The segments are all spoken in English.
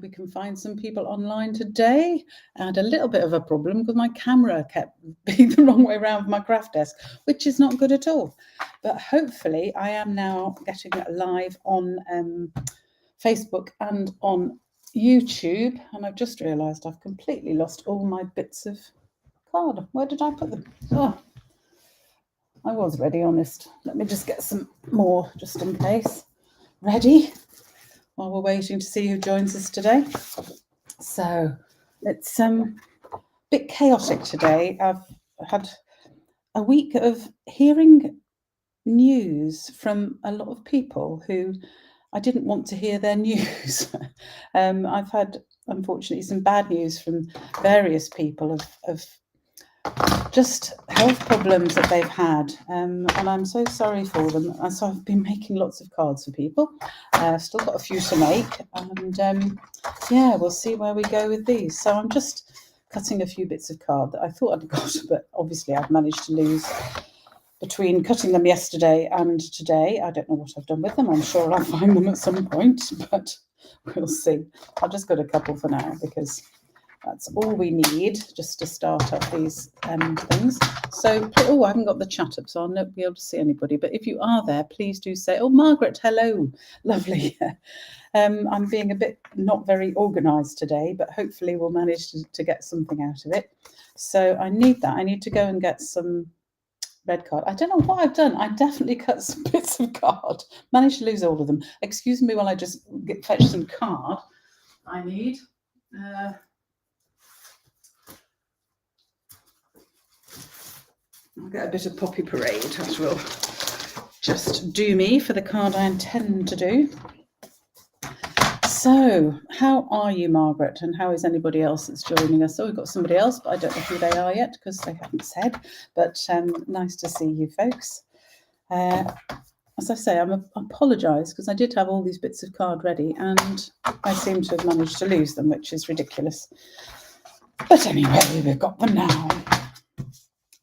We can find some people online today. I had a little bit of a problem because my camera kept being the wrong way around for my craft desk, which is not good at all. But hopefully I am now getting it live on Facebook and on YouTube. And I've just realised I've completely lost all my bits of card. Where did I put them? Oh, I was ready, honest. Let me just get some more just in case. Ready? While we're waiting to see who joins us today. So it's a bit chaotic today. I've had a week of hearing news from a lot of people who I didn't want to hear their news. I've had, unfortunately, some bad news from various people of just health problems that they've had, and I'm so sorry for them. And so I've been making lots of cards for people. Still got a few to make, and yeah, we'll see where we go with these. So I'm just cutting a few bits of card that I thought I'd got, but obviously I've managed to lose between cutting them yesterday and today. I don't know what I've done with them. I'm sure I'll find them at some point, but we'll see. I've just got a couple for now because that's all we need just to start up these things. So, oh, I haven't got the chat up, so I'll not be able to see anybody. But if you are there, please do say, oh, Margaret, hello. Lovely. I'm being a bit not very organised today, but hopefully we'll manage to get something out of it. So I need that. I need to go and get some red card. I don't know what I've done. I definitely cut some bits of card. Managed to lose all of them. Excuse me while I just fetch some card I need. I'll get a bit of Poppy Parade, which will just do me for the card I intend to do. So, how are you, Margaret? And how is anybody else that's joining us? So we've got somebody else, but I don't know who they are yet because they haven't said. But nice to see you folks. As I say, I apologise because I did have all these bits of card ready and I seem to have managed to lose them, which is ridiculous. But anyway, we've got them now.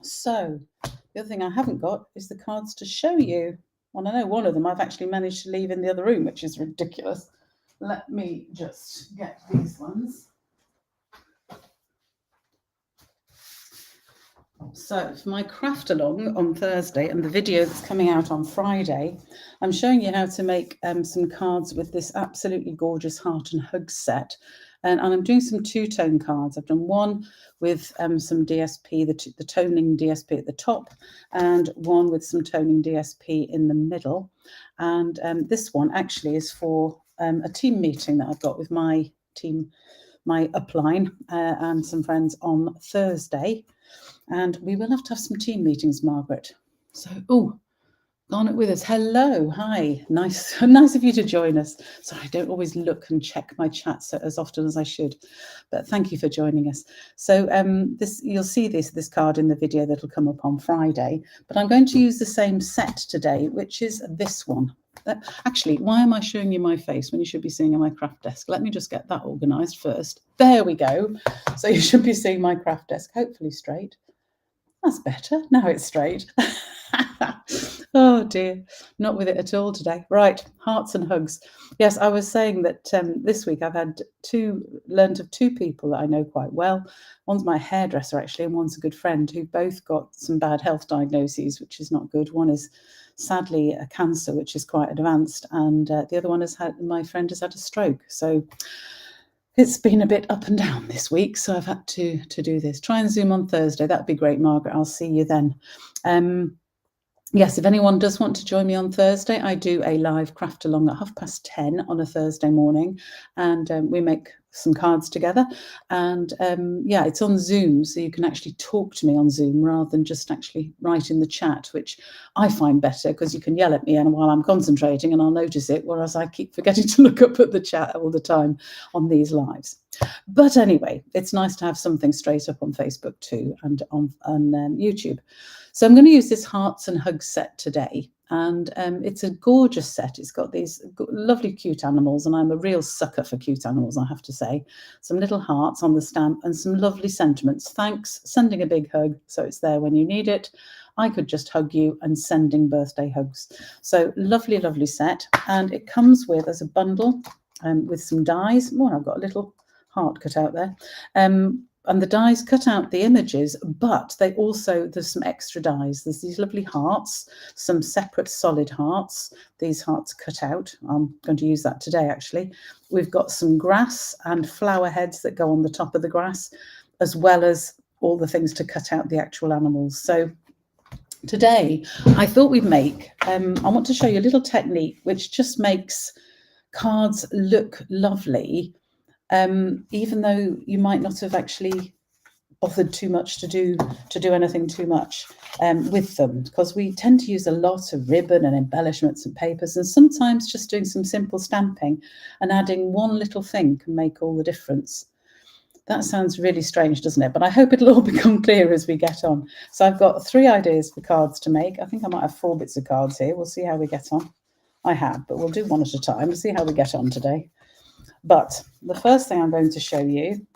So the other thing I haven't got is the cards to show you. Well, I know one of them I've actually managed to leave in the other room, which is ridiculous. Let me just get these ones. So for my Craftalong on Thursday and the video that's coming out on Friday, I'm showing you how to make some cards with this absolutely gorgeous heart and hug set. And I'm doing some two-tone cards. I've done one with some DSP, the toning DSP at the top, and one with some toning DSP in the middle. And this one actually is for a team meeting that I've got with my team, my upline, and some friends on Thursday. And we will have to have some team meetings, Margaret. So, oh, Garnet with us. Hello, hi. Nice of you to join us. Sorry, I don't always look and check my chats as often as I should, but thank you for joining us. So you'll see this card in the video that'll come up on Friday, but I'm going to use the same set today, which is this one. Actually, why am I showing you my face when you should be seeing my craft desk? Let me just get that organised first. There we go. So you should be seeing my craft desk, hopefully straight. That's better. Now it's straight. Oh dear, not with it at all today. Right, hearts and hugs. Yes, I was saying that this week I've had learned of two people that I know quite well. One's my hairdresser actually, and one's a good friend who both got some bad health diagnoses, which is not good. One is sadly a cancer, which is quite advanced, and the other one my friend has had a stroke. So it's been a bit up and down this week, so I've had to do this. Try and Zoom on Thursday. That'd be great, Margaret. I'll see you then. Yes, if anyone does want to join me on Thursday, I do a live craft along at 10:30 on a Thursday morning, and we make some cards together. And yeah, it's on Zoom, so you can actually talk to me on Zoom rather than just actually write in the chat, which I find better because you can yell at me and while I'm concentrating and I'll notice it, whereas I keep forgetting to look up at the chat all the time on these lives. But anyway, it's nice to have something straight up on Facebook too and on YouTube. So I'm going to use this hearts and hugs set today. And it's a gorgeous set. It's got these lovely cute animals, and I'm a real sucker for cute animals, I have to say. Some little hearts on the stamp and some lovely sentiments. Thanks, sending a big hug, so it's there when you need it. I could just hug you, and sending birthday hugs. So lovely, lovely set. And it comes with, as a bundle, with some dies. Oh, I've got a little heart cut out there. And the dies cut out the images, but there's some extra dies. There's these lovely hearts, some separate solid hearts. These hearts cut out. I'm going to use that today, actually. We've got some grass and flower heads that go on the top of the grass, as well as all the things to cut out the actual animals. So today, I thought we'd make, I want to show you a little technique which just makes cards look lovely, even though you might not have actually bothered too much to do anything too much with them, because we tend to use a lot of ribbon and embellishments and papers, and sometimes just doing some simple stamping and adding one little thing can make all the difference. That sounds really strange, doesn't it? But I hope it'll all become clear as we get on. So I've got 3 ideas for cards to make. I think I might have 4 bits of cards here. We'll see how we get on. I have, but we'll do one at a time. We'll see how we get on today. But the first thing I'm going to show you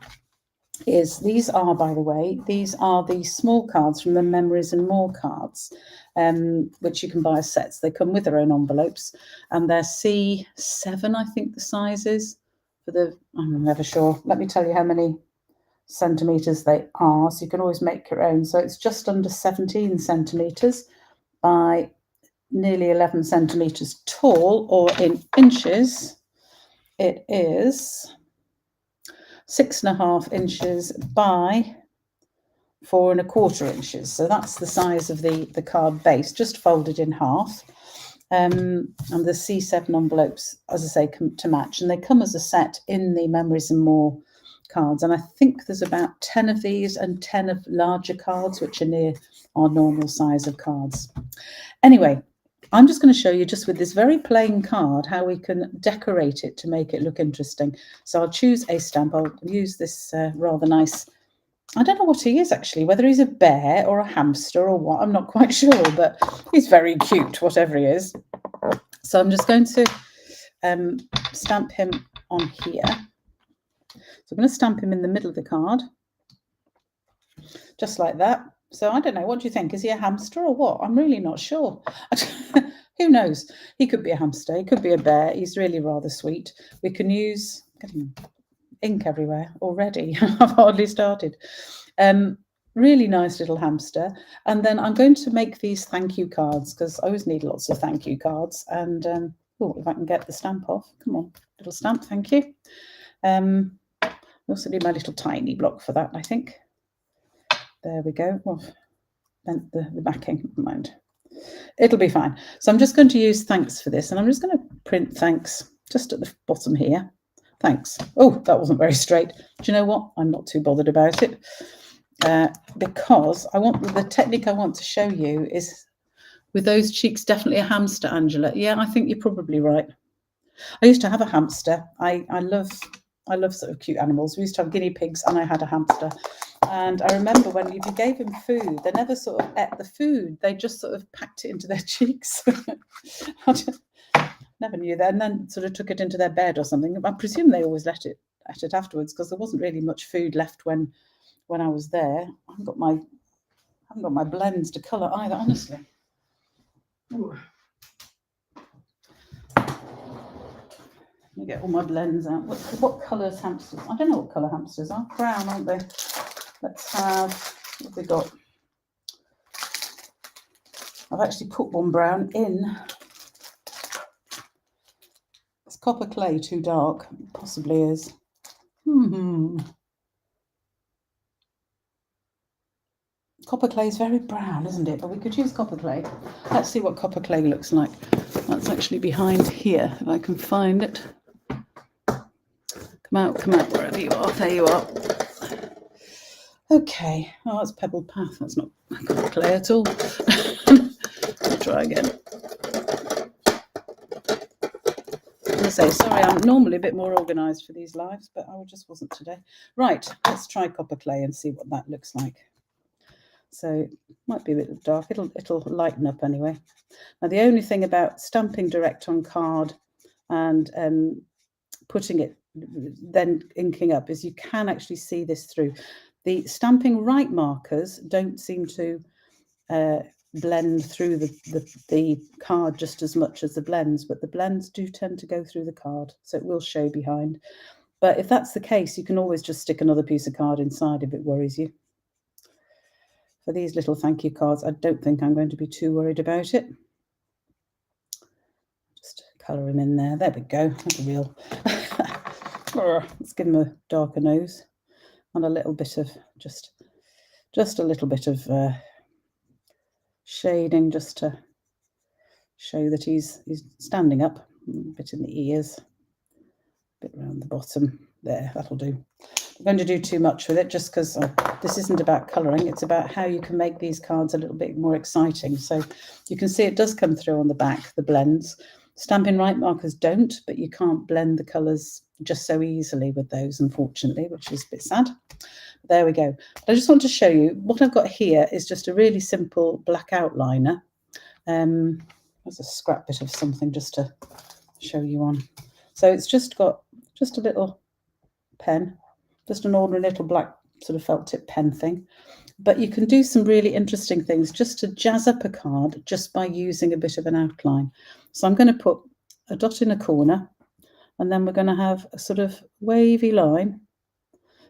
is, these are, by the way, these are the small cards from the Memories and More cards, which you can buy as sets. They come with their own envelopes, and they're C7, I think the size is. I'm never sure. Let me tell you how many centimetres they are, so you can always make your own. So it's just under 17 centimetres by nearly 11 centimetres tall, or in inches, it is 6.5 inches by 4.25 inches. So that's the size of the card base, just folded in half. And the C7 envelopes, as I say, come to match, and they come as a set in the Memories and More cards. And I think there's about 10 of these and 10 of larger cards, which are near our normal size of cards. Anyway, I'm just going to show you, just with this very plain card, how we can decorate it to make it look interesting. So I'll choose a stamp. I'll use this rather nice, I don't know what he is actually, whether he's a bear or a hamster or what, I'm not quite sure, but he's very cute, whatever he is. So I'm just going to stamp him on here. So I'm going to stamp him in the middle of the card, just like that. So I don't know, what do you think? Is he a hamster or what? I'm really not sure. Who knows? He could be a hamster, he could be a bear. He's really rather sweet. We can use, getting ink everywhere already. I've hardly started. Really nice little hamster. And then I'm going to make these thank you cards, because I always need lots of thank you cards. And oh, if I can get the stamp off, come on, little stamp, thank you. I also need my little tiny block for that, I think. There we go. Oh, bent the backing, never mind. It'll be fine. So I'm just going to use thanks for this, and I'm just going to print thanks just at the bottom here. Thanks. Oh, that wasn't very straight. Do you know what? I'm not too bothered about it, because the technique I want to show you is, with those cheeks, definitely a hamster, Angela. Yeah, I think you're probably right. I used to have a hamster. I love sort of cute animals. We used to have guinea pigs, and I had a hamster. And I remember when if you gave them food, they never sort of ate the food. They just sort of packed it into their cheeks. Never knew that, and then sort of took it into their bed or something. I presume they always ate it afterwards, because there wasn't really much food left when I was there. I haven't got my blends to colour either, honestly. Ooh. Let me get all my blends out. What colours hamsters? I don't know what colour hamsters are. Brown, aren't they? Let's have, what have we got? I've actually put one brown in. Is copper clay too dark? It possibly is. Copper clay is very brown, isn't it? But we could use copper clay. Let's see what copper clay looks like. That's actually behind here, if I can find it. Come out, wherever you are. There you are. Okay. Oh, that's pebbled path. That's not copper clay at all. I'll try again. As I say, sorry, I'm normally a bit more organised for these lives, but I just wasn't today. Right, let's try copper clay and see what that looks like. So it might be a bit dark. It'll lighten up anyway. Now, the only thing about stamping direct on card and putting it, then inking up, is you can actually see this through. The stamping right markers don't seem to blend through the card just as much as the blends, but the blends do tend to go through the card, so it will show behind. But if that's the case, you can always just stick another piece of card inside if it worries you. For these little thank you cards, I don't think I'm going to be too worried about it. Just colour him in there. There we go. That's a real. Let's give him a darker nose and a little bit of just a little bit of shading, just to show that he's standing up. A bit in the ears, a bit around the bottom. There, that'll do. I'm going to do too much with it just because this isn't about colouring. It's about how you can make these cards a little bit more exciting. So you can see it does come through on the back, the blends. Stampin' Right markers don't, but you can't blend the colours just so easily with those, unfortunately, which is a bit sad. There we go. But I just want to show you what I've got here is just a really simple black outliner. There's a scrap bit of something just to show you on. So it's just got just a little pen, just an ordinary little black sort of felt tip pen thing. But you can do some really interesting things just to jazz up a card just by using a bit of an outline. So I'm going to put a dot in a corner, and then we're going to have a sort of wavy line,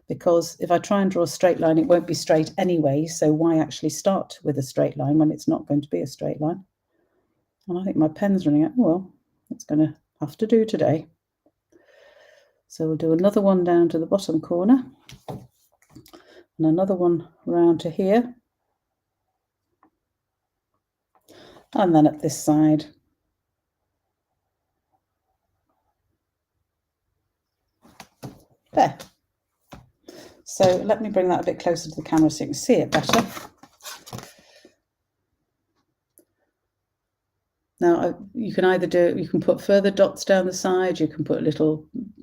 because if I try and draw a straight line, it won't be straight anyway. So why actually start with a straight line when it's not going to be a straight line? And I think my pen's running out. Well, it's going to have to do today. So we'll do another one down to the bottom corner and another one round to here. And then at this side. There. So let me bring that a bit closer to the camera so you can see it better. Now you can either you can put further dots down the side, you can put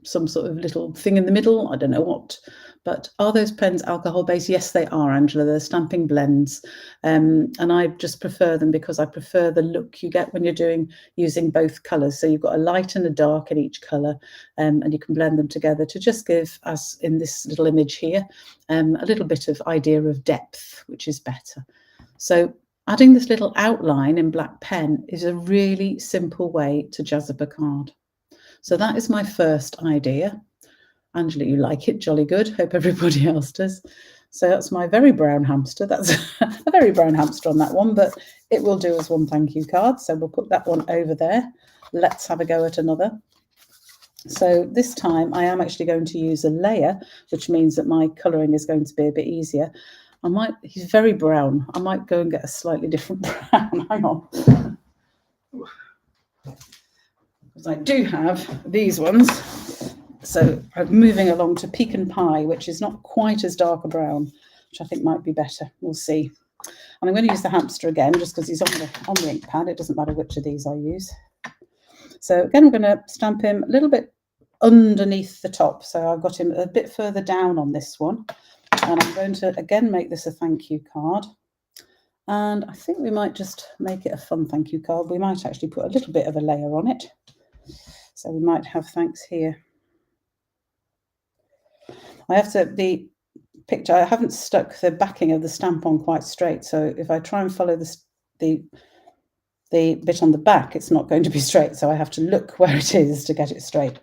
some sort of little thing in the middle, I don't know what. But are those pens alcohol based? Yes, they are, Angela. They're stamping blends. And I just prefer them because I prefer the look you get when you're using both colours. So you've got a light and a dark in each colour, and you can blend them together to just give us, in this little image here, a little bit of idea of depth, which is better. So adding this little outline in black pen is a really simple way to jazz up a card. So that is my first idea. Angela, you like it? Jolly good. Hope everybody else does. So that's my very brown hamster. That's a very brown hamster on that one, but it will do as one thank you card. So we'll put that one over there. Let's have a go at another. So this time I am actually going to use a layer, which means that my colouring is going to be a bit easier. He's very brown. I might go and get a slightly different brown. Hang on. Because I do have these ones. So I'm moving along to Pecan Pie, which is not quite as dark a brown, which I think might be better. We'll see. And I'm going to use the hamster again, just because he's on the ink pad. It doesn't matter which of these I use. So again, I'm going to stamp him a little bit underneath the top. So I've got him a bit further down on this one. And I'm going to, again, make this a thank you card. And I think we might just make it a fun thank you card. We might actually put a little bit of a layer on it. So we might have thanks here. I haven't stuck the backing of the stamp on quite straight. So if I try and follow the bit on the back, it's not going to be straight. So I have to look where it is to get it straight.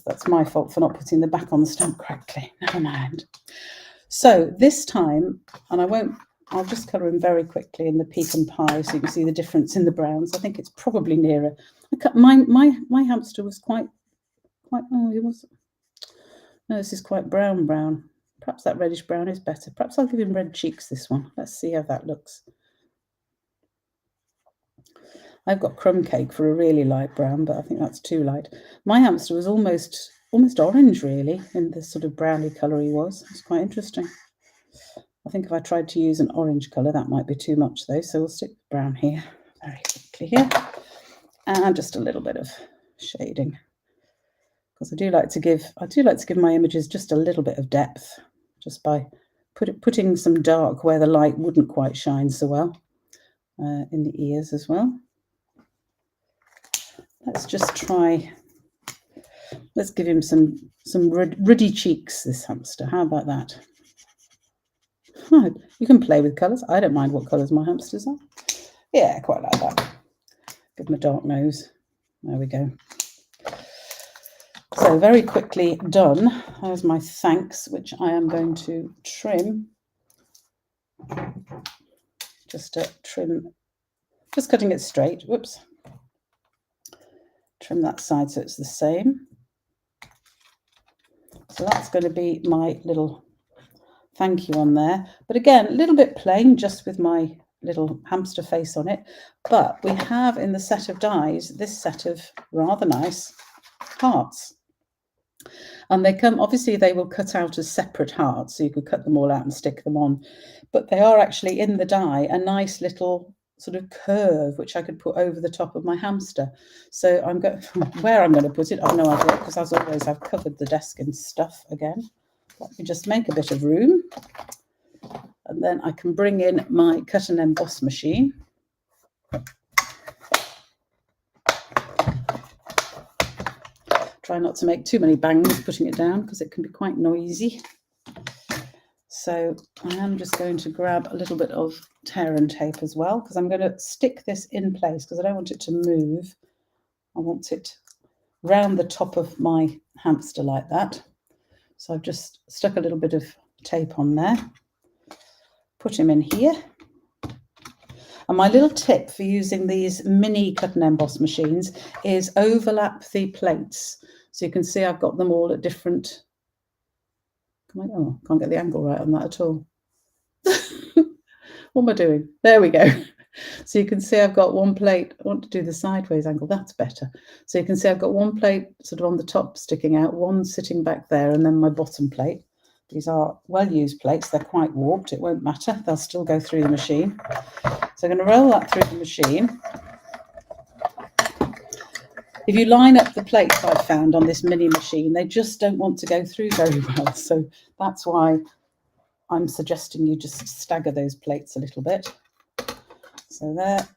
That's my fault for not putting the back on the stamp correctly. Never mind. So this time, and I'll just colour him very quickly in the Pecan Pie so you can see the difference in the browns. I think it's probably nearer. My hamster was quite, oh, he was, no, this is quite brown. Perhaps that reddish brown is better. Perhaps I'll give him red cheeks, this one. Let's see how that looks. I've got crumb cake for a really light brown, but I think that's too light. My hamster was almost orange, really, in the sort of browny colour he was. It's quite interesting. I think if I tried to use an orange colour, that might be too much, though. So we'll stick with brown here, very quickly here. And just a little bit of shading. Because I do like to give my images just a little bit of depth, just by putting some dark where the light wouldn't quite shine so well, in the ears as well. Let's just try. Let's give him some ruddy cheeks, this hamster. How about that? You can play with colours. I don't mind what colours my hamsters are. Yeah, quite like that. Give them a dark nose. There we go. So very quickly done. There's my thanks, which I am going to trim. Just to trim, just cutting it straight. Whoops. Trim that side so it's the same. So that's going to be my little thank you on there. But again, a little bit plain, just with my little hamster face on it. But we have in the set of dies this set of rather nice hearts. And they come, obviously they will cut out as separate hearts, so you could cut them all out and stick them on. But they are actually in the die a nice little sort of curve, which I could put over the top of my hamster. So I'm going, where I'm going to put it, I've no idea, because as always, I've covered the desk in stuff again. Let me just make a bit of room. And then I can bring in my cut and emboss machine. Try not to make too many bangs putting it down because it can be quite noisy. So I am just going to grab a little bit of tear and tape as well, because I'm going to stick this in place because I don't want it to move. I want it round the top of my hamster like that. So I've just stuck a little bit of tape on there. Put him in here. And my little tip for using these mini cut and emboss machines is overlap the plates. So you can see I've got them all at different... Oh, can't get the angle right on that at all. What am I doing? There we go. So you can see I've got one plate. I want to do the sideways angle. That's better. So you can see I've got one plate sort of on the top sticking out, one sitting back there, and then my bottom plate. These are well-used plates. They're quite warped. It won't matter. They'll still go through the machine. So I'm going to roll that through the machine. If you line up the plates I've found on this mini machine, they just don't want to go through very well. So that's why I'm suggesting you just stagger those plates a little bit. So there.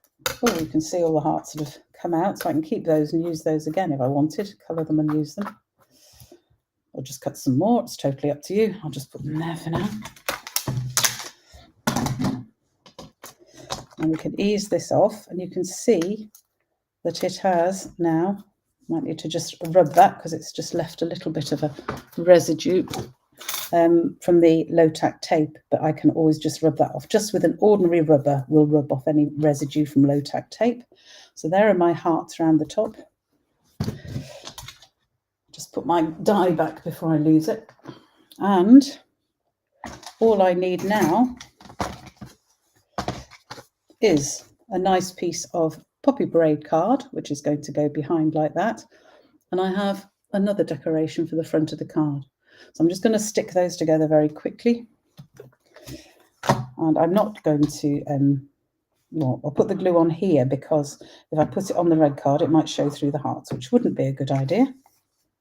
Oh, you can see all the hearts sort of come out. So I can keep those and use those again if I wanted. Colour them and use them. Or just cut some more. It's totally up to you. I'll just put them there for now. And we can ease this off, and you can see that it has now, might need to just rub that because it's just left a little bit of a residue from the low-tack tape, but I can always just rub that off. Just with an ordinary rubber, we'll rub off any residue from low-tack tape. So there are my hearts around the top. Just put my die back before I lose it. And all I need now is a nice piece of poppy braid card, which is going to go behind like that. And I have another decoration for the front of the card. So I'm just going to stick those together very quickly. And I'm not going to, well, I'll put the glue on here because if I put it on the red card, it might show through the hearts, which wouldn't be a good idea.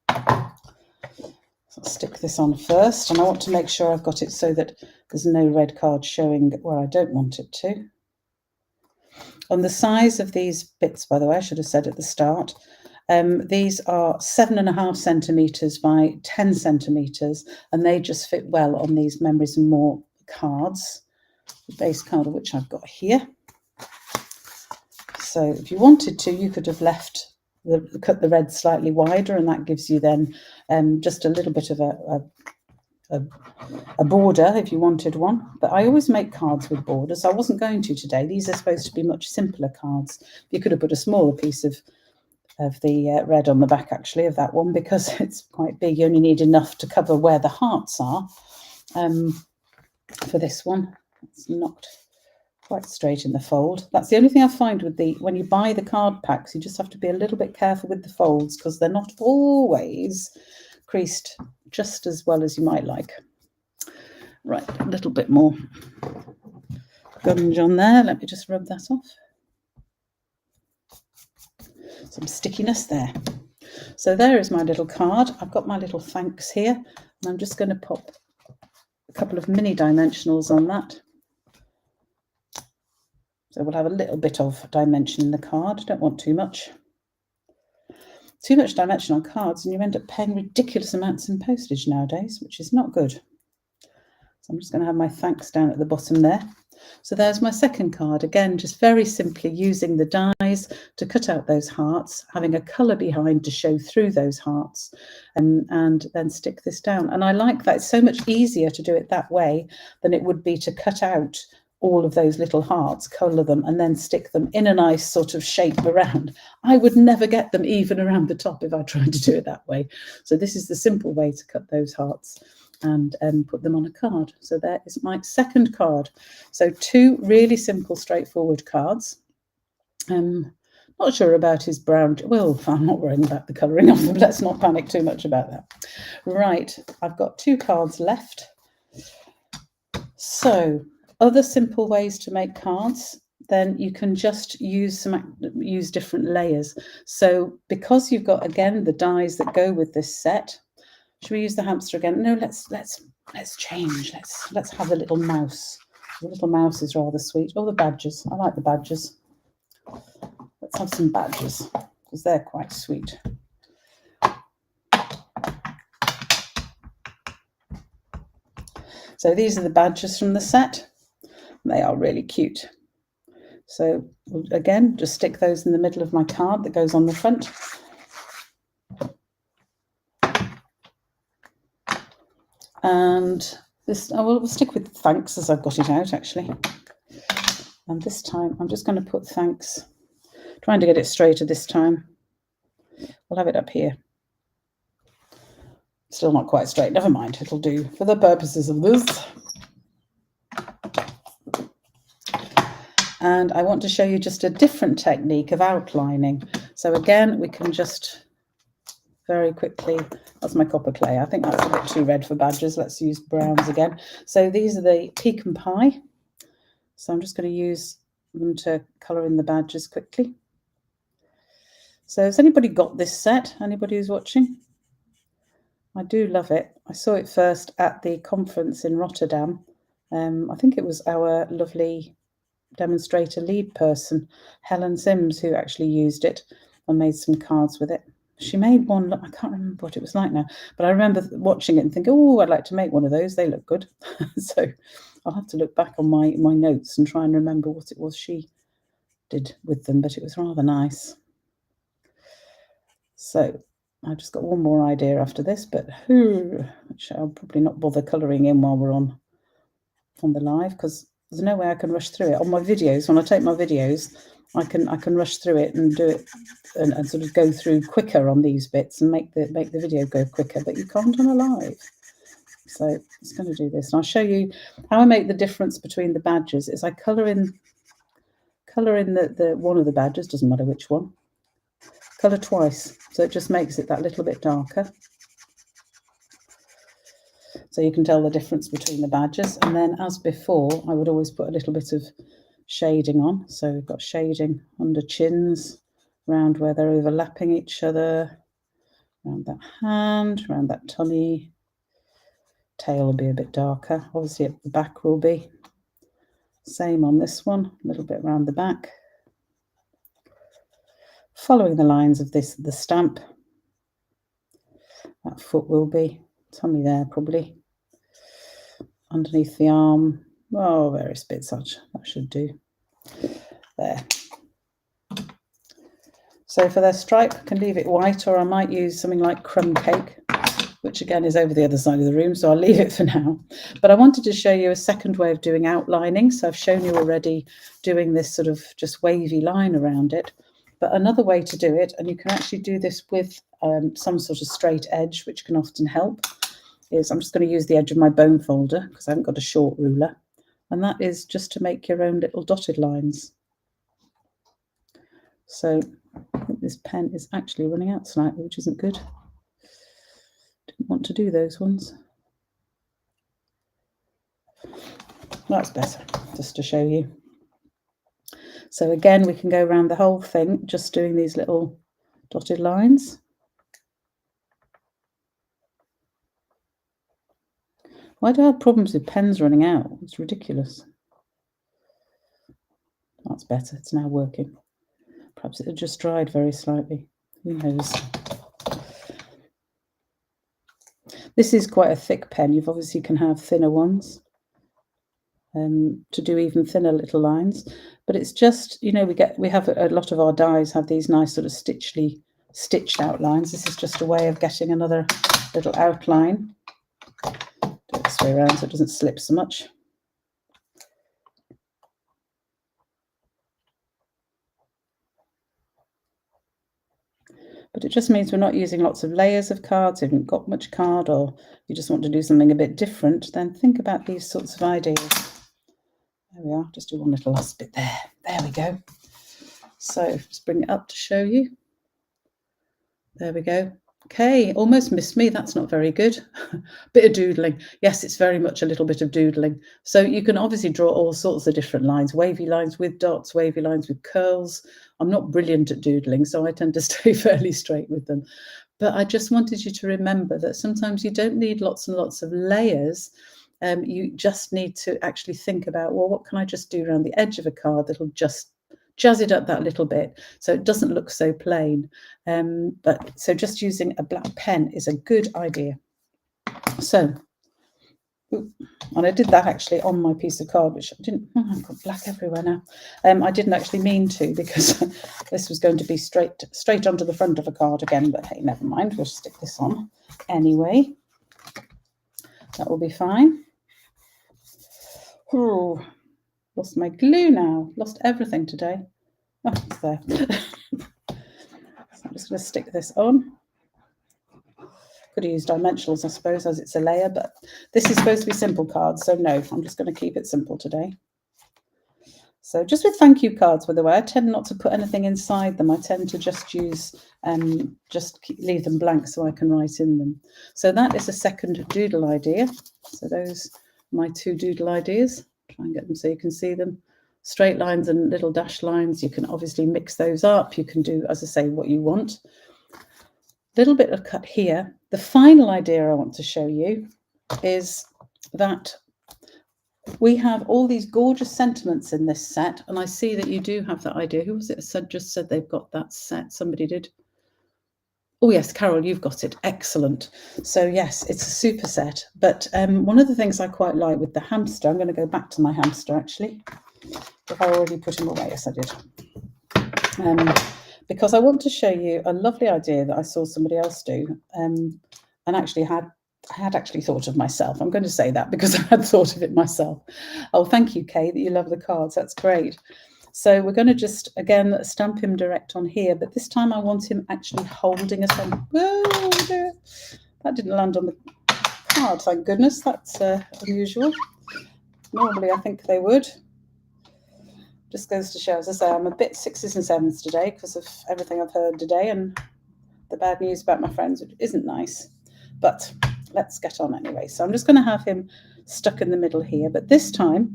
So I'll stick this on first, and I want to make sure I've got it so that there's no red card showing where I don't want it to. On the size of these bits, by the way, I should have said at the start, these are 7.5 centimetres by 10 centimetres, and they just fit well on these Memories and More cards, the base card of which I've got here. So if you wanted to, you could have cut the red slightly wider, and that gives you then just a little bit of a border if you wanted one. But I always make cards with borders. I wasn't going to today. These are supposed to be much simpler cards. You could have put a smaller piece of the red on the back, actually, of that one, because it's quite big. You only need enough to cover where the hearts are. For this one, it's not quite straight in the fold. That's the only thing I find with when you buy the card packs, you just have to be a little bit careful with the folds because they're not always creased just as well as you might like. Right, a little bit more gunge on there. Let me just rub that off. Some stickiness there. So there is my little card. I've got my little thanks here, and I'm just going to pop a couple of mini dimensionals on that. So we'll have a little bit of dimension in the card. Don't want too much. Too much dimension on cards and you end up paying ridiculous amounts in postage nowadays, which is not good. So I'm just going to have my thanks down at the bottom there. So there's my second card. Again, just very simply using the dies to cut out those hearts, having a colour behind to show through those hearts, and then stick this down. And I like that. It's so much easier to do it that way than it would be to cut out all of those little hearts, colour them, and then stick them in a nice sort of shape around. I would never get them even around the top if I tried to do it that way. So this is the simple way to cut those hearts and put them on a card. So there is my second card. So 2 really simple, straightforward cards. Not sure about his brown. Well, I'm not worrying about the colouring of them. Let's not panic too much about that. Right, I've got 2 cards left. So other simple ways to make cards, then you can just use different layers. So because you've got, again, the dies that go with this set, should we use the hamster again? No, let's change. Let's have the little mouse. The little mouse is rather sweet. Oh, the badgers. I like the badgers. Let's have some badgers because they're quite sweet. So these are the badgers from the set. They are really cute. So again, just stick those in the middle of my card that goes on the front. And this, we'll stick with thanks as I've got it out, actually. And this time, I'm just going to put thanks. Trying to get it straighter this time. We'll have it up here. Still not quite straight. Never mind. It'll do for the purposes of this. And I want to show you just a different technique of outlining. So again, we can just very quickly, that's my copper clay. I think that's a bit too red for badgers. Let's use browns again. So these are the pecan pie. So I'm just going to use them to colour in the badgers quickly. So has anybody got this set? Anybody who's watching? I do love it. I saw it first at the conference in Rotterdam. I think it was our lovely demonstrator lead person, Helen Sims, who actually used it and made some cards with it. She made one, I can't remember what it was like now, but I remember watching it and thinking, oh, I'd like to make one of those. They look good. So I'll have to look back on my notes and try and remember what it was she did with them, but it was rather nice. So I just got one more idea after this, but which I'll probably not bother colouring in while we're on the live, because there's no way I can rush through it. On my videos, when I take my videos, I can rush through it and do it and sort of go through quicker on these bits and make the video go quicker, but you can't on a live. So it's going to do this. And I'll show you how I make the difference between the badgers is I colour in the one of the badgers, doesn't matter which one. Colour twice, so it just makes it that little bit darker. So you can tell the difference between the badgers. And then as before, I would always put a little bit of shading on. So we've got shading under chins, around where they're overlapping each other, around that hand, around that tummy. Tail will be a bit darker. Obviously at the back will be. Same on this one, a little bit around the back. Following the lines of the stamp. That foot will be. Tummy there probably. Underneath the arm. Oh, various bits that should do. There. So for their stripe, I can leave it white, or I might use something like crumb cake, which again is over the other side of the room, so I'll leave it for now. But I wanted to show you a second way of doing outlining. So I've shown you already doing this sort of just wavy line around it. But another way to do it, and you can actually do this with some sort of straight edge, which can often help, is I'm just going to use the edge of my bone folder because I haven't got a short ruler. And that is just to make your own little dotted lines. So I think this pen is actually running out slightly, which isn't good. Didn't want to do those ones. That's better, just to show you. So again, we can go around the whole thing, just doing these little dotted lines. Why do I have problems with pens running out? It's ridiculous. That's better, it's now working. Perhaps it had just dried very slightly. Who knows? This is quite a thick pen. You obviously can have thinner ones. to do even thinner little lines. But it's just, you know, we have a lot of our dies have these nice sort of stitched outlines. This is just a way of getting another little outline. Do it this way around so it doesn't slip so much. But it just means we're not using lots of layers of cards. If you haven't got much card, or you just want to do something a bit different, then think about these sorts of ideas. There we are, just do one little last bit there. There we go. So just bring it up to show you. There we go. Okay, almost missed me. That's not very good. Bit of doodling. Yes, it's very much a little bit of doodling. So you can obviously draw all sorts of different lines, wavy lines with dots, wavy lines with curls. I'm not brilliant at doodling, so I tend to stay fairly straight with them. But I just wanted you to remember that sometimes you don't need lots and lots of layers. You just need to actually think about, well, what can I just do around the edge of a card that'll just jazz it up that little bit so it doesn't look so plain. So just using a black pen is a good idea. So, and I did that actually on my piece of card, which I didn't, I've got black everywhere now. I didn't actually mean to, because this was going to be straight onto the front of a card again, but hey, never mind, we'll stick this on anyway. That will be fine. Oh, lost my glue now, lost everything today. Oh, it's there. So I'm just going to stick this on. Could have used dimensionals, I suppose, as it's a layer, but this is supposed to be simple cards, so no, I'm just going to keep it simple today. So just with thank you cards, by the way, I tend not to put anything inside them. I tend to just use, leave them blank so I can write in them. So that is a second doodle idea. So those are my two doodle ideas. Try and get them so you can see them. Straight lines and little dash lines. You can obviously mix those up. You can do, as I say, what you want. Little bit of cut here. The final idea I want to show you is that we have all these gorgeous sentiments in this set, and I see that you do have that idea. Who was it just said they've got that set? Somebody did. Oh yes, Carol, you've got it. Excellent. So yes, it's a super set. But one of the things I quite like with the hamster, I'm going to go back to my hamster actually. If I already put him away, yes I did. Because I want to show you a lovely idea that I saw somebody else do, and actually I had actually thought of myself. I'm going to say that because I had thought of it myself. Oh, thank you, Kay, that you love the cards. That's great. So we're going to just, again, stamp him direct on here, but this time I want him actually holding a pen. Whoa, that didn't land on the card, thank goodness. That's unusual. Normally I think they would. Just goes to show, as I say, I'm a bit 6s and 7s today because of everything I've heard today and the bad news about my friends, which isn't nice. But let's get on anyway. So I'm just going to have him stuck in the middle here, but this time,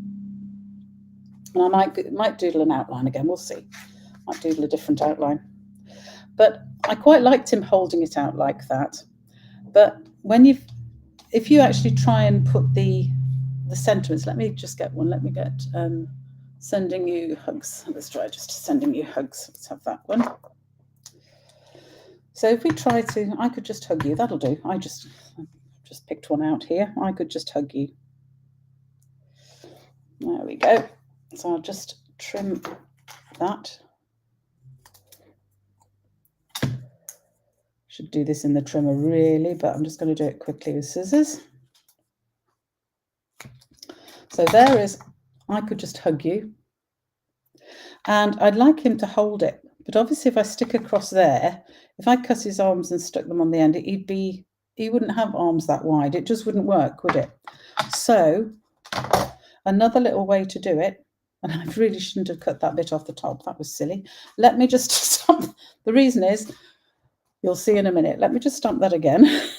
and I might doodle an outline again, we'll see. Might doodle a different outline. But I quite liked him holding it out like that. But if you actually try and put the sentiments, let me just get one. Let me get sending you hugs. Let's try just sending you hugs. Let's have that one. So if we try to, I could just hug you. That'll do. I just picked one out here. I could just hug you. There we go. So I'll just trim that. Should do this in the trimmer really, but I'm just going to do it quickly with scissors. So there is, I could just hug you. And I'd like him to hold it. But obviously if I stick across there, if I cut his arms and stuck them on the end, he wouldn't have arms that wide. It just wouldn't work, would it? So another little way to do it, and I really shouldn't have cut that bit off the top. That was silly. Let me just stamp. The reason is, you'll see in a minute. Let me just stamp that again.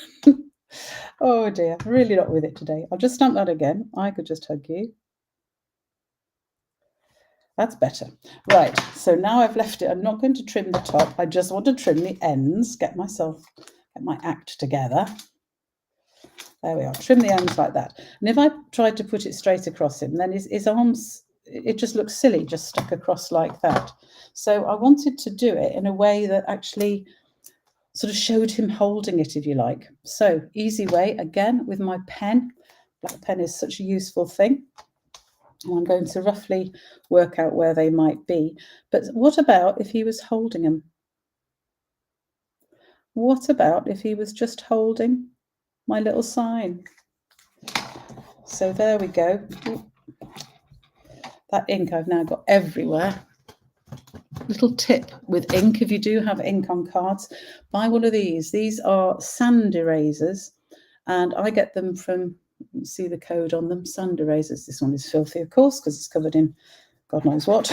Oh dear, really not with it today. I'll just stamp that again. I could just hug you. That's better. Right, so now I've left it. I'm not going to trim the top. I just want to trim the ends, get my act together. There we are, trim the ends like that. And if I tried to put it straight across him, then his arms, it just looks silly, just stuck across like that. So I wanted to do it in a way that actually sort of showed him holding it, if you like. So easy way, again, with my pen. Black pen is such a useful thing. And I'm going to roughly work out where they might be. But what about if he was holding them? What about if he was just holding my little sign? So there we go. That ink I've now got everywhere. Little tip with ink, if you do have ink on cards, buy one of these. These are sand erasers, and I get them from, you can see the code on them, sand erasers. This one is filthy, of course, because it's covered in God knows what.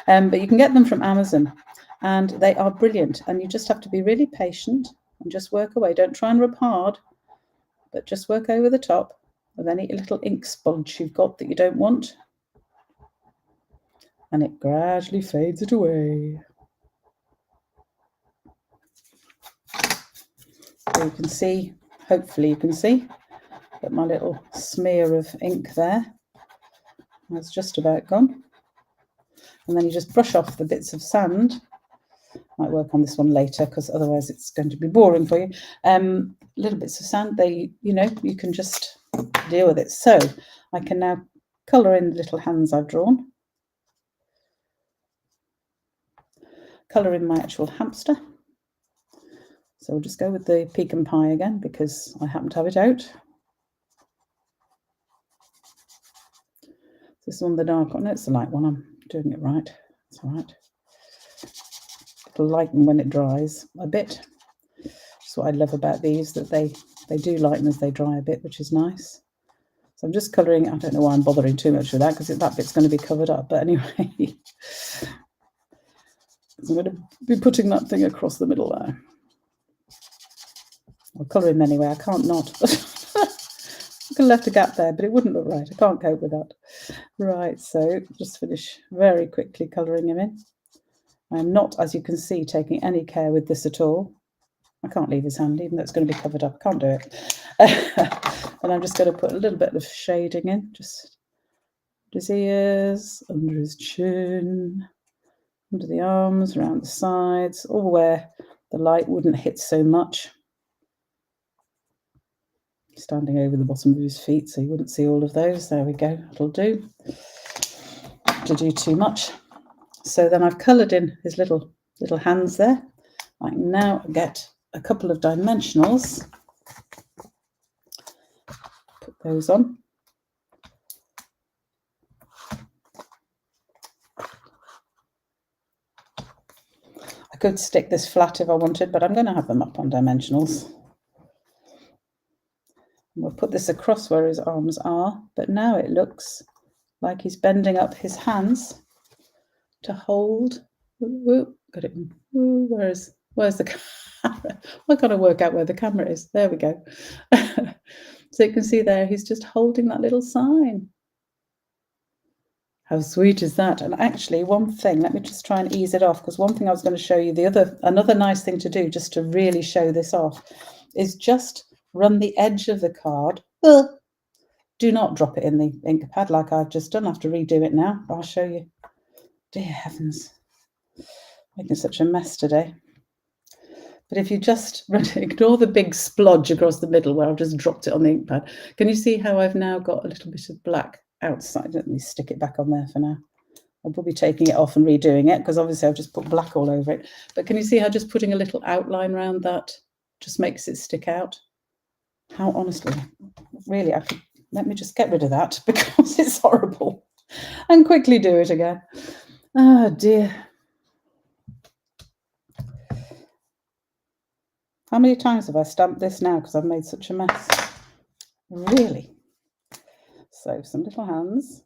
But you can get them from Amazon, and they are brilliant. And you just have to be really patient and just work away. Don't try and rub hard, but just work over the top of any little ink sponge you've got that you don't want. And it gradually fades it away. So you can see, hopefully you can see, that my little smear of ink there has just about gone. And then you just brush off the bits of sand. Might work on this one later because otherwise it's going to be boring for you. Little bits of sand, you can just deal with it. So I can now colour in the little hands I've drawn. Colour in my actual hamster. So we'll just go with the pecan pie again because I happen to have it out. This is on the dark one. No, it's the light one. I'm doing it right. It's all right. It'll lighten when it dries a bit. That's what I love about these, that they do lighten as they dry a bit, which is nice. So I'm just colouring. I don't know why I'm bothering too much with that because that bit's going to be covered up. But anyway, I'm going to be putting that thing across the middle there. I'll colour him anyway. I can't not. I could have left a gap there, but it wouldn't look right. I can't cope with that. Right, so just finish very quickly colouring him in. I'm not, as you can see, taking any care with this at all. I can't leave his hand, even though it's going to be covered up. I can't do it. And I'm just going to put a little bit of shading in, just under his ears, under his chin, under the arms, around the sides, all where the light wouldn't hit so much. Standing over the bottom of his feet so you wouldn't see all of those. There we go, it'll do. To do too much. So then I've coloured in his little hands there. I can now get a couple of dimensionals. Put those on. I could stick this flat if I wanted, but I'm going to have them up on dimensionals. We'll put this across where his arms are, but now it looks like he's bending up his hands to hold. Ooh, got it. Ooh, where's the camera? I got to work out where the camera is. There we go. So you can see there, he's just holding that little sign. How sweet is that? And actually, one thing, let me just try and ease it off, because one thing I was going to show you, another nice thing to do, just to really show this off, is just run the edge of the card. Do not drop it in the ink pad like I've just done. I have to redo it now. I'll show you. Dear heavens, making such a mess today. But if you just ignore the big splodge across the middle where I've just dropped it on the ink pad, can you see how I've now got a little bit of black outside? Let me stick it back on there for now. I'll probably taking it off and redoing it because obviously I've just put black all over it. But can you see how just putting a little outline around that just makes it stick out? How honestly, really, let me just get rid of that because it's horrible and quickly do it again. Oh dear. How many times have I stamped this now because I've made such a mess? Really? So some little hands.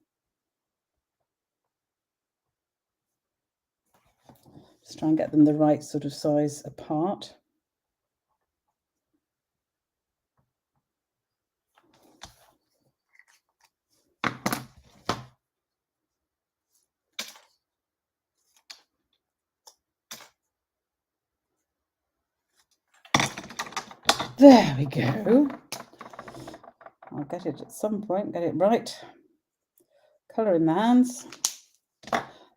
Just try and get them the right sort of size apart. There we go. I'll get it at some point, get it right. Colour in the hands.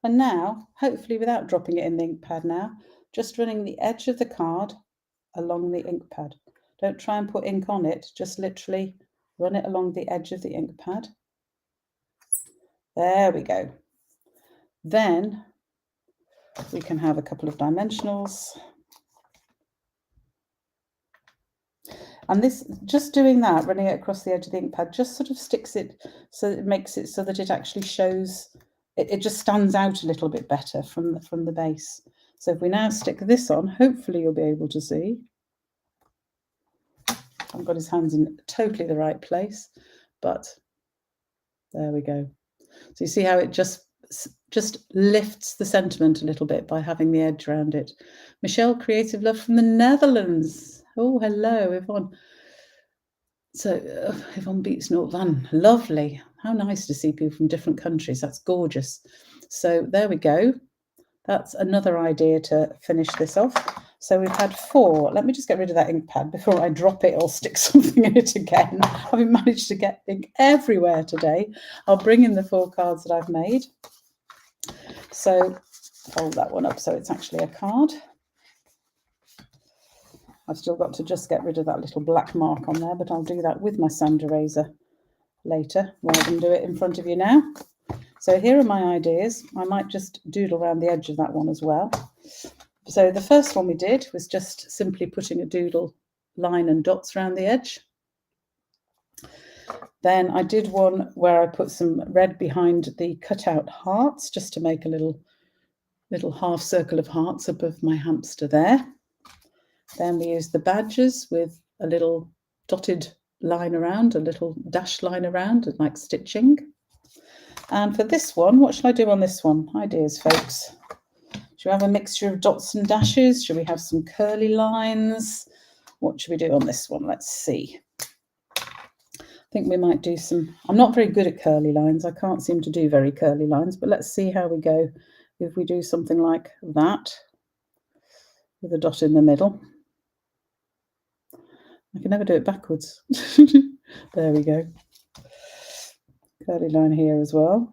And now, hopefully without dropping it in the ink pad now, just running the edge of the card along the ink pad. Don't try and put ink on it, just literally run it along the edge of the ink pad. There we go. Then we can have a couple of dimensionals. And this, just doing that, running it across the edge of the ink pad, just sort of sticks it, so it makes it so that it actually shows, it just stands out a little bit better from the base. So if we now stick this on, hopefully you'll be able to see. I've got his hands in totally the right place, but there we go. So you see how it just lifts the sentiment a little bit by having the edge around it. Michelle, Creative Love from the Netherlands. Oh, hello, Yvonne. So Yvonne Beats North Van, lovely. How nice to see people from different countries. That's gorgeous. So there we go. That's another idea to finish this off. So we've had 4. Let me just get rid of that ink pad before I drop it or stick something in it again. Having managed to get ink everywhere today. I'll bring in the 4 cards that I've made. So fold that one up so it's actually a card. I've still got to just get rid of that little black mark on there, but I'll do that with my sand eraser later rather than do it in front of you now. So here are my ideas. I might just doodle around the edge of that one as well. So the first one we did was just simply putting a doodle line and dots around the edge. Then I did one where I put some red behind the cutout hearts, just to make a little half circle of hearts above my hamster there. Then we used the badges with a little dotted line around, a little dash line around, like stitching. And for this one, what shall I do on this one? Ideas, folks. Should we have a mixture of dots and dashes? Should we have some curly lines? What should we do on this one? Let's see. I think we might do some, I'm not very good at curly lines. I can't seem to do very curly lines, but let's see how we go if we do something like that with a dot in the middle. I can never do it backwards. There we go. Curly line here as well.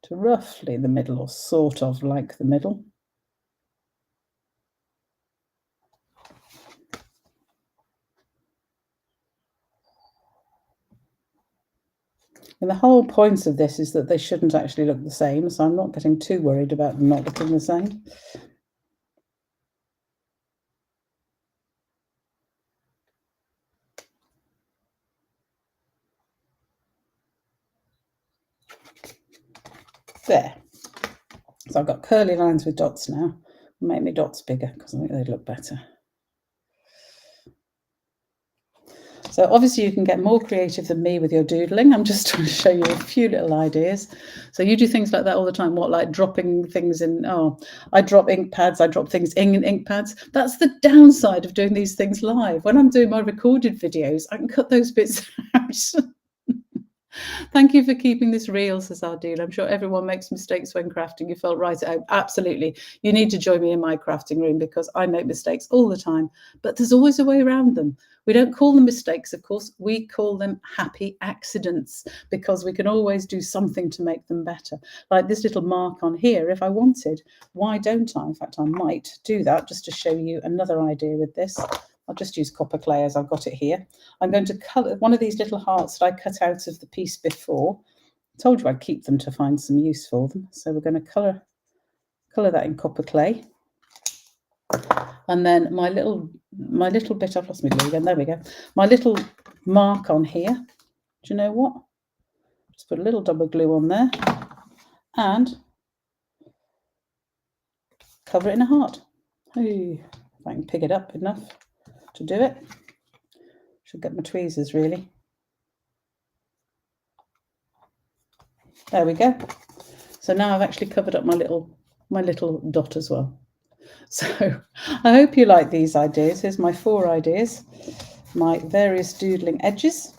To roughly the middle, or sort of like the middle. And the whole point of this is that they shouldn't actually look the same, so I'm not getting too worried about them not looking the same. There. So I've got curly lines with dots now. Make my dots bigger because I think they'd look better. So obviously you can get more creative than me with your doodling. I'm just trying to show you a few little ideas. So you do things like that all the time. What, like dropping things in? Oh, I drop ink pads. I drop things in ink pads. That's the downside of doing these things live. When I'm doing my recorded videos, I can cut those bits out. Thank you for keeping this real, says Ardeel. I'm sure everyone makes mistakes when crafting. You felt right out. Absolutely. You need to join me in my crafting room because I make mistakes all the time, but there's always a way around them. We don't call them mistakes, of course. We call them happy accidents because we can always do something to make them better. Like this little mark on here, if I wanted, why don't I? In fact, I might do that just to show you another idea with this. I'll just use copper clay as I've got it here. I'm going to colour one of these little hearts that I cut out of the piece before. I told you I'd keep them to find some use for them. So we're going to colour that in copper clay. And then my little bit, I've lost my glue again, there we go. My little mark on here, do you know what? Just put a little double glue on there and cover it in a heart. Hey, if I can pick it up enough to do it. Should get my tweezers really. There we go. So now I've actually covered up my little dot as well. So I hope you like these ideas. Here's my 4 ideas, my various doodling edges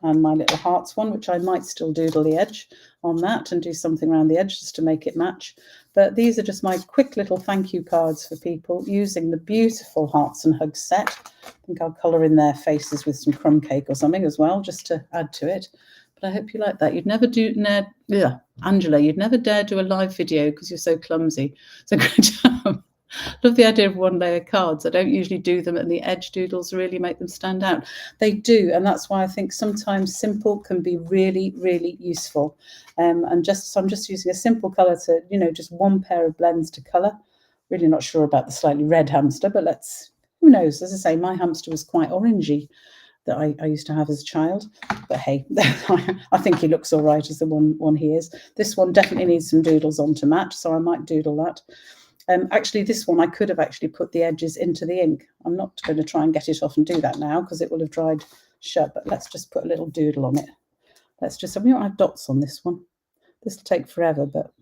and my little hearts one, which I might still doodle the edge on that and do something around the edge just to make it match. But these are just my quick little thank you cards for people using the beautiful Hearts and Hugs set. I think I'll colour in their faces with some crumb cake or something as well, just to add to it. But I hope you like that. You'd never do, Angela, you'd never dare do a live video because you're so clumsy. So great job. Love the idea of one layer cards. I don't usually do them, and the edge doodles really make them stand out. They do, and that's why I think sometimes simple can be really, really useful. And so I'm just using a simple colour to, just one pair of blends to colour. Really not sure about the slightly red hamster, but who knows? As I say, my hamster was quite orangey that I used to have as a child. But hey, I think he looks all right as the one he is. This one definitely needs some doodles on to match, so I might doodle that. Actually, this one I could have actually put the edges into the ink. I'm not going to try and get it off and do that now because it will have dried shut, but let's just put a little doodle on it. We don't have dots on this one. This will take forever, but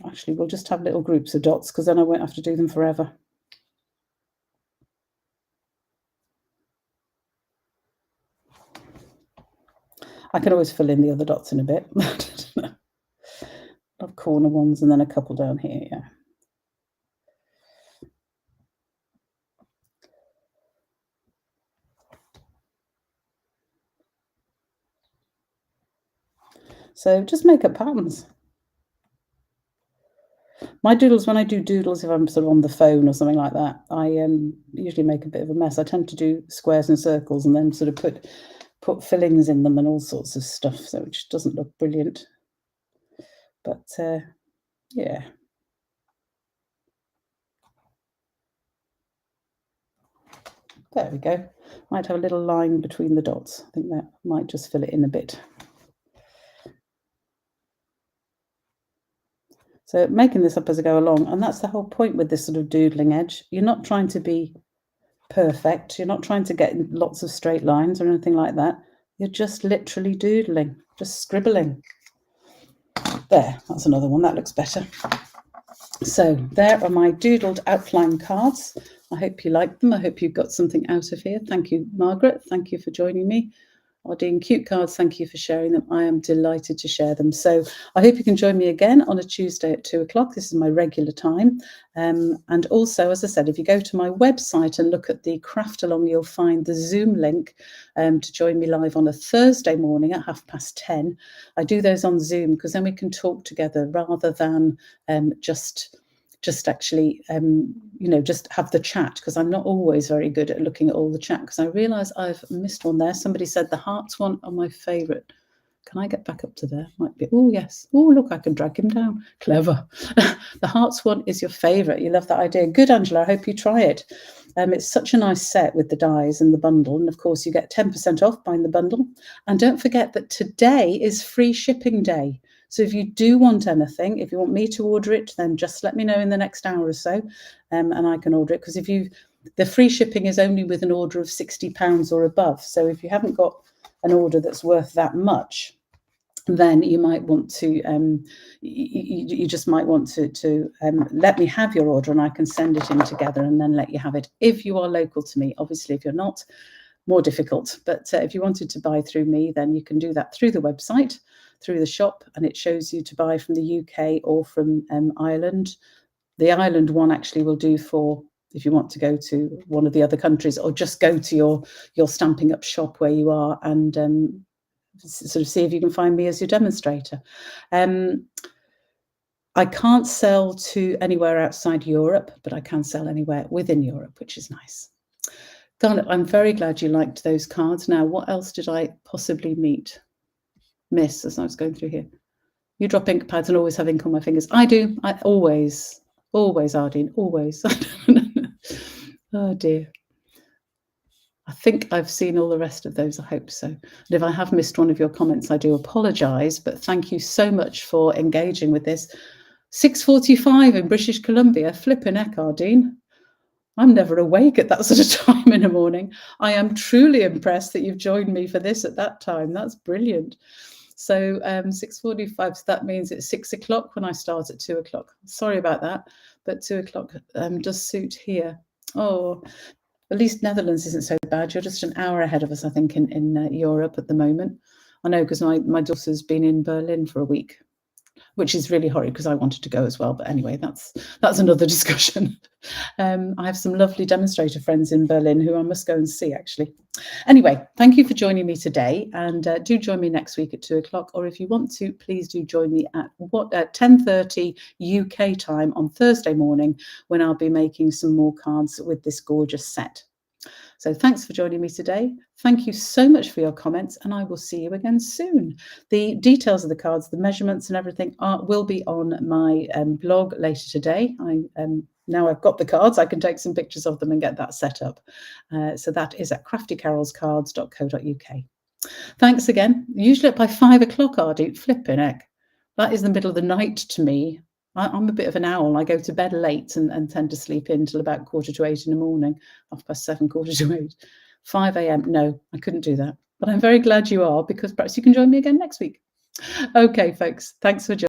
actually we'll just have little groups of dots because then I won't have to do them forever. I can always fill in the other dots in a bit. Of corner ones and then a couple down here, yeah. So just make up patterns. My doodles, when I do doodles, if I'm sort of on the phone or something like that, I usually make a bit of a mess. I tend to do squares and circles and then sort of put fillings in them and all sorts of stuff, so it just doesn't look brilliant. But yeah. There we go. Might have a little line between the dots. I think that might just fill it in a bit. So making this up as I go along, and that's the whole point with this sort of doodling edge. You're not trying to be perfect. You're not trying to get lots of straight lines or anything like that. You're just literally doodling, just scribbling. There, that's another one. That looks better. So there are my doodled outline cards. I hope you liked them. I hope you got something out of here. Thank you, Margaret. Thank you for joining me. Ardeen Cute Cards, thank you for sharing them. I am delighted to share them. So I hope you can join me again on a Tuesday at 2 o'clock. This is my regular time. And also, as I said, if you go to my website and look at the Craftalong, you'll find the Zoom link to join me live on a Thursday morning at 10:30. I do those on Zoom because then we can talk together rather than just actually, just have the chat, because I'm not always very good at looking at all the chat, because I realise I've missed one there. Somebody said the hearts one are my favourite. Can I get back up to there? Might be. Oh, yes. Oh, look, I can drag him down. Clever. The hearts one is your favourite. You love that idea. Good, Angela. I hope you try it. It's such a nice set with the dies and the bundle. And, of course, you get 10% off buying the bundle. And don't forget that today is free shipping day. So if you do want anything, if you want me to order it, then just let me know in the next hour or so, and I can order it. Because the free shipping is only with an order of £60 or above. So if you haven't got an order that's worth that much, then you might want to, you just might want to let me have your order and I can send it in together and then let you have it. If you are local to me, obviously, if you're not, more difficult. But if you wanted to buy through me, then you can do that through the website, through the shop, and it shows you to buy from the UK or from Ireland. The Ireland one actually will do for if you want to go to one of the other countries, or just go to your Stampin' Up shop where you are and sort of see if you can find me as your demonstrator. I can't sell to anywhere outside Europe, but I can sell anywhere within Europe, which is nice. Garnet, I'm very glad you liked those cards. Now, what else did I possibly miss as I was going through here? You drop ink pads and always have ink on my fingers. I do. I always, Ardeen, always. Oh, dear. I think I've seen all the rest of those. I hope so. And if I have missed one of your comments, I do apologise. But thank you so much for engaging with this. 6:45 in British Columbia. Flipping heck, Ardeen. I'm never awake at that sort of time in the morning. I am truly impressed that you've joined me for this at that time. That's brilliant. So 6:45, so that means it's 6 o'clock when I start at 2 o'clock. Sorry about that, but 2 o'clock does suit here. Oh, at least Netherlands isn't so bad. You're just an hour ahead of us, I think, in Europe at the moment. I know, because my daughter's been in Berlin for a week. which is really horrid because I wanted to go as well. But anyway, that's another discussion. I have some lovely demonstrator friends in Berlin who I must go and see, actually. Anyway, thank you for joining me today, and do join me next week at 2 o'clock, or if you want to, please do join me at 10:30 UK time on Thursday morning, when I'll be making some more cards with this gorgeous set. So thanks for joining me today. Thank you so much for your comments, and I will see you again soon. The details of the cards, the measurements and everything will be on my blog later today. Now I've got the cards, I can take some pictures of them and get that set up. So that is at craftycarolscards.co.uk. Thanks again. Usually up by 5 o'clock, Ardy, flipping heck. That is the middle of the night to me. I'm a bit of an owl. I go to bed late and tend to sleep in till about 7:15 in the morning, 7:30, 7:45. 5 a.m. No, I couldn't do that. But I'm very glad you are, because perhaps you can join me again next week. Okay, folks, thanks for joining.